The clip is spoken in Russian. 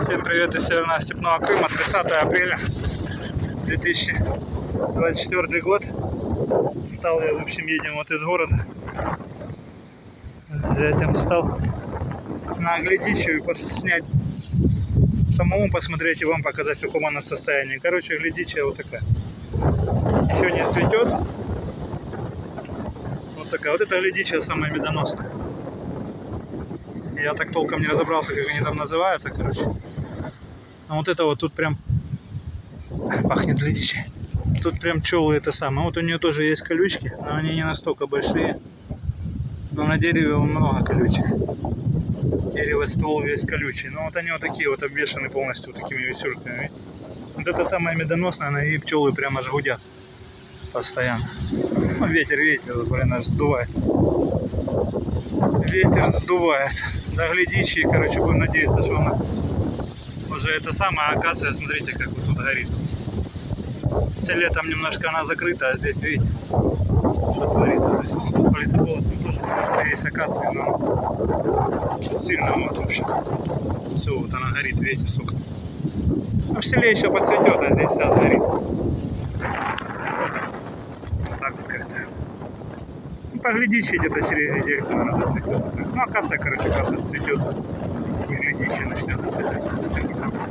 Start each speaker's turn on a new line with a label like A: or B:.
A: Всем привет из Северно-Степного Крыма. 30 апреля 2024 год. Стал я, в общем, едем вот из города. Затем стал на Глядичью и снять, самому посмотреть и вам показать, в каком она состоянии. Короче, Глядичья вот такая. Еще не цветет. Вот такая. Вот эта Глядичья самая медоносная. Я так толком не разобрался, как они там называются, короче. А вот это вот тут прям пахнет Глядичьей. Тут прям пчелы это самое. Вот у нее тоже есть колючки, но они не настолько большие. Но на дереве много колючек. Дерево, ствол весь колючий. Но вот они вот такие вот обвешаны полностью вот такими висюльками. Вот это самая медоносная, она и пчелы прямо аж гудят постоянно. Ну, ветер, видите, вот, блин, аж сдувает. Ветер сдувает. До Глядичьей, короче, будем надеяться, что она уже это самая акация, смотрите, как вот тут горит. Все летом немножко она закрыта, а здесь, видите, что творится. Здесь по лесополосам тоже есть акации, но сильно вот, в общем. Все, вот она горит, видите, сука. Ну, в селе еще подцветет, а здесь сейчас горит. Вот так вот как-то. Ну, поглядите, где-то через недельку она зацветет. Ну, акация, короче, как цветет. И Глядичья начнет зацветать.